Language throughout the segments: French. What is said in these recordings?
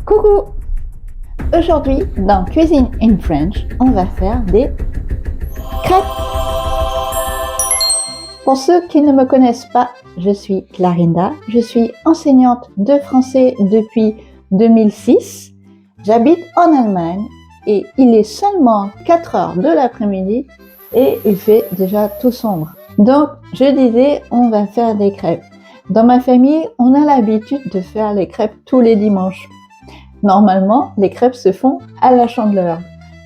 Coucou! Aujourd'hui, dans Cuisine in French, on va faire des crêpes. Pour ceux qui ne me connaissent pas, je suis Clarinda, je suis enseignante de français depuis 2006. J'habite en Allemagne et il est seulement 4 heures de l'après-midi et il fait déjà tout sombre. Donc, je disais, on va faire des crêpes. Dans ma famille, on a l'habitude de faire les crêpes tous les dimanches. Normalement, les crêpes se font à la Chandeleur.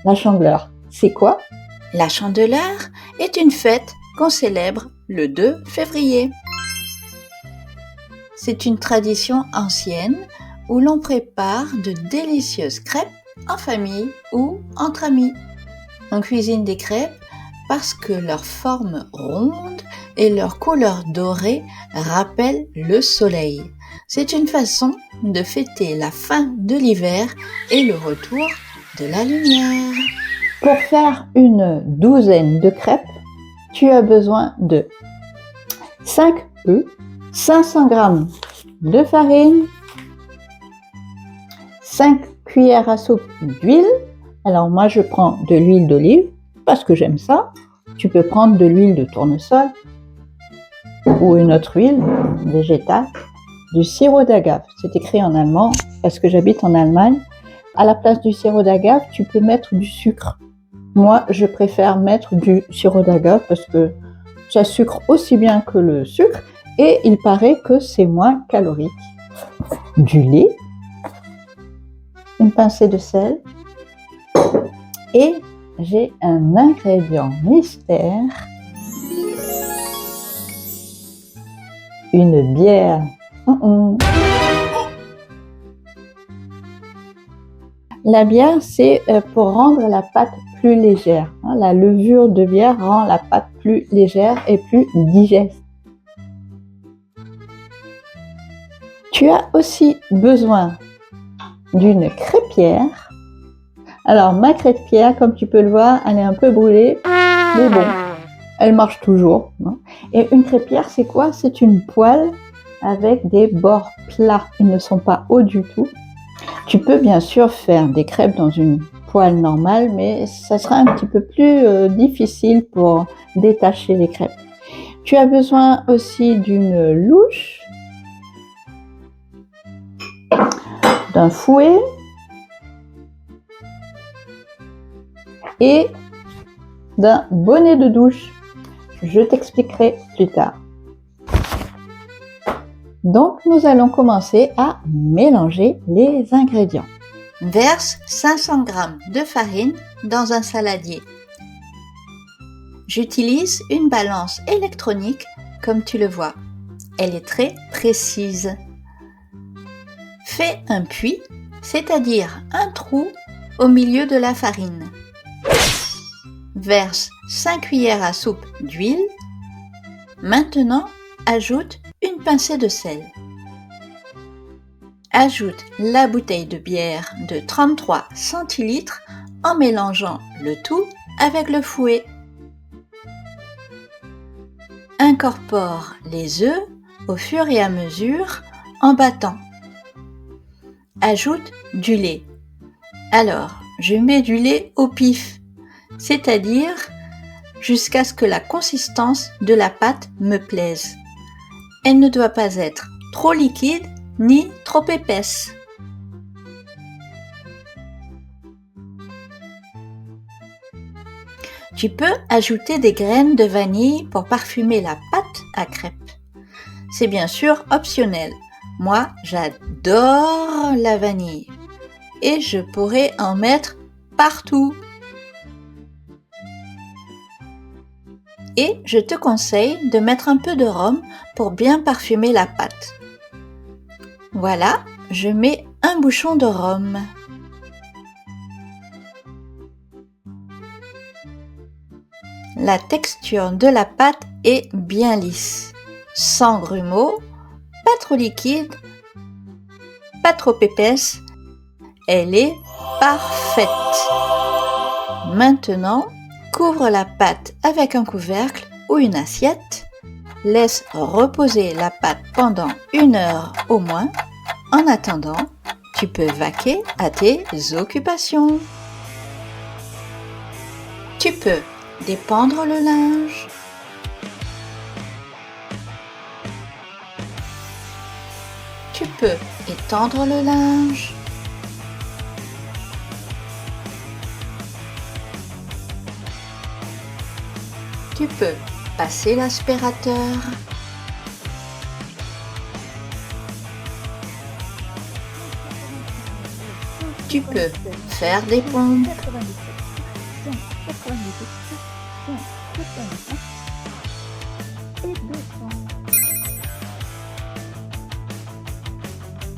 La Chandeleur, c'est quoi? La Chandeleur est une fête qu'on célèbre le 2 février. C'est une tradition ancienne où l'on prépare de délicieuses crêpes en famille ou entre amis. On cuisine des crêpes parce que leur forme ronde et leur couleur dorée rappellent le soleil. C'est une façon de fêter la fin de l'hiver et le retour de la lumière. Pour faire une douzaine de crêpes, tu as besoin de 5 œufs, 500 g de farine, 5 cuillères à soupe d'huile. Alors moi je prends de l'huile d'olive parce que j'aime ça. Tu peux prendre de l'huile de tournesol ou une autre huile végétale. Du sirop d'agave, c'est écrit en allemand parce que j'habite en Allemagne. À la place du sirop d'agave, tu peux mettre du sucre. Moi, je préfère mettre du sirop d'agave parce que ça sucre aussi bien que le sucre et il paraît que c'est moins calorique. Du lait, une pincée de sel et j'ai un ingrédient mystère, une bière. La bière, c'est pour rendre la pâte plus légère. La levure de bière rend la pâte plus légère et plus digeste. Tu as aussi besoin d'une crêpière. Alors, ma crêpière, comme tu peux le voir, elle est un peu brûlée, mais bon, elle marche toujours. Et une crêpière, c'est quoi? C'est une poêle avec des bords plats. Ils ne sont pas hauts du tout. Tu peux bien sûr faire des crêpes dans une poêle normale, mais ça sera un petit peu plus difficile pour détacher les crêpes. Tu as besoin aussi d'une louche, d'un fouet et d'un bonnet de douche. Je t'expliquerai plus tard. Donc, nous allons commencer à mélanger les ingrédients. Verse 500 g de farine dans un saladier. J'utilise une balance électronique comme tu le vois. Elle est très précise. Fais un puits, c'est-à-dire un trou au milieu de la farine. Verse 5 cuillères à soupe d'huile. Maintenant, ajoute une pincée de sel. Ajoute la bouteille de bière de 33 centilitres en mélangeant le tout avec le fouet. Incorpore les œufs au fur et à mesure en battant. Ajoute du lait. Alors, je mets du lait au pif, c'est-à-dire jusqu'à ce que la consistance de la pâte me plaise. Elle ne doit pas être trop liquide ni trop épaisse. Tu peux ajouter des graines de vanille pour parfumer la pâte à crêpes. C'est bien sûr optionnel. Moi, j'adore la vanille et je pourrais en mettre partout. Et je te conseille de mettre un peu de rhum pour bien parfumer la pâte. Voilà, je mets un bouchon de rhum. La texture de la pâte est bien lisse, sans grumeaux, pas trop liquide, pas trop épaisse. Elle est parfaite. Maintenant, couvre la pâte avec un couvercle ou une assiette. Laisse reposer la pâte pendant 1 heure au moins. En attendant, tu peux vaquer à tes occupations. Tu peux dépendre le linge. Tu peux étendre le linge. Tu peux passer l'aspirateur. Tu peux faire des pompes.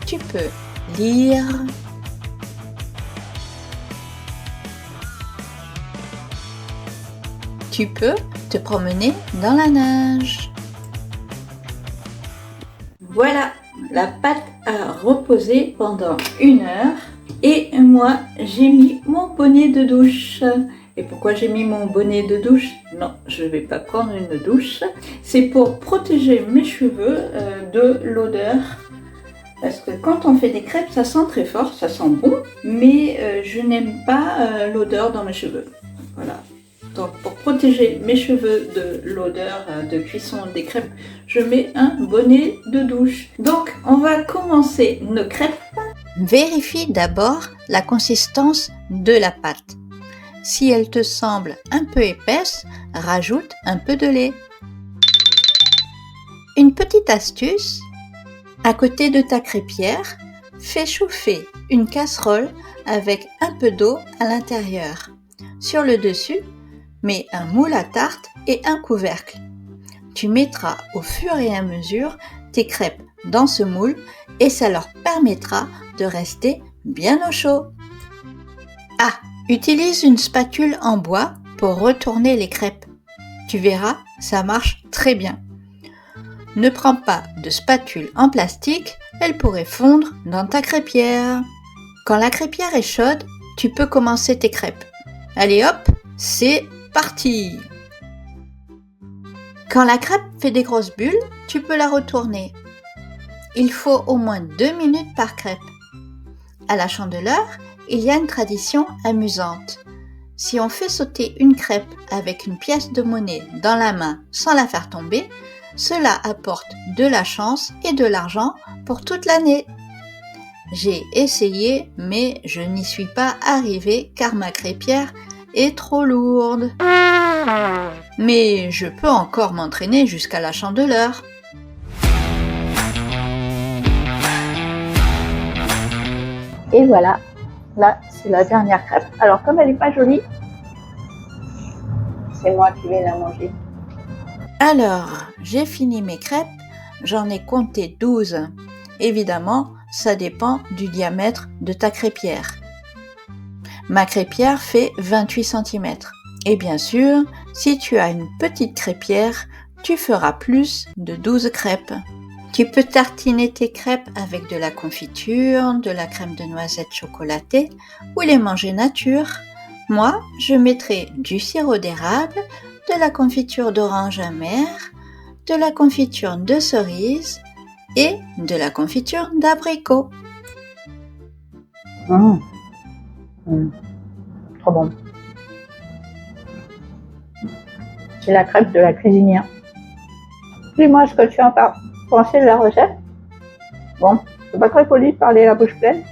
Tu peux lire. Tu peux te promener dans la neige. Voilà, la pâte a reposé pendant 1 heure et moi j'ai mis mon bonnet de douche. Et pourquoi j'ai mis mon bonnet de douche? Non, je ne vais pas prendre une douche. C'est pour protéger mes cheveux de l'odeur. Parce que quand on fait des crêpes, ça sent très fort, ça sent bon, mais je n'aime pas l'odeur dans mes cheveux. Voilà. Donc pour protéger mes cheveux de l'odeur de cuisson des crêpes, je mets un bonnet de douche. Donc on va commencer nos crêpes. Vérifie d'abord la consistance de la pâte. Si elle te semble un peu épaisse, rajoute un peu de lait. Une petite astuce, à côté de ta crêpière, fais chauffer une casserole avec un peu d'eau à l'intérieur. Sur le dessus, mets un moule à tarte et un couvercle. Tu mettras au fur et à mesure tes crêpes dans ce moule et ça leur permettra de rester bien au chaud. Ah, utilise une spatule en bois pour retourner les crêpes. Tu verras, ça marche très bien. Ne prends pas de spatule en plastique, elle pourrait fondre dans ta crêpière. Quand la crêpière est chaude, tu peux commencer tes crêpes. Allez hop, c'est parti! Quand la crêpe fait des grosses bulles, tu peux la retourner. Il faut au moins 2 minutes par crêpe. À la Chandeleur, il y a une tradition amusante. Si on fait sauter une crêpe avec une pièce de monnaie dans la main sans la faire tomber, cela apporte de la chance et de l'argent pour toute l'année. J'ai essayé, mais je n'y suis pas arrivée car ma crêpière est trop lourde. Mais je peux encore m'entraîner jusqu'à la Chandeleur. Et voilà, là c'est la dernière crêpe. Alors comme elle n'est pas jolie, c'est moi qui vais la manger. Alors, j'ai fini mes crêpes, j'en ai compté 12. Évidemment, ça dépend du diamètre de ta crêpière. Ma crêpière fait 28 cm. Et bien sûr, si tu as une petite crêpière, tu feras plus de 12 crêpes. Tu peux tartiner tes crêpes avec de la confiture, de la crème de noisette chocolatée ou les manger nature. Moi, je mettrai du sirop d'érable, de la confiture d'orange amère, de la confiture de cerise et de la confiture d'abricot. Trop bon. C'est la crêpe de la cuisinière. Dis-moi ce que tu as pensé de la recette. Bon, c'est pas très poli de parler la bouche pleine.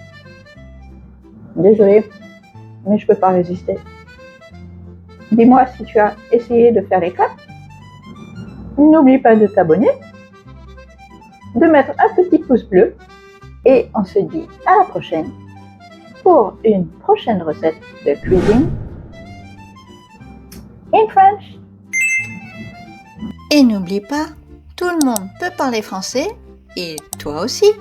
Désolée, mais je peux pas résister. Dis-moi si tu as essayé de faire les crêpes. N'oublie pas de t'abonner, de mettre un petit pouce bleu et on se dit à la prochaine pour une prochaine recette de cuisine in French. Et n'oublie pas, tout le monde peut parler français et toi aussi.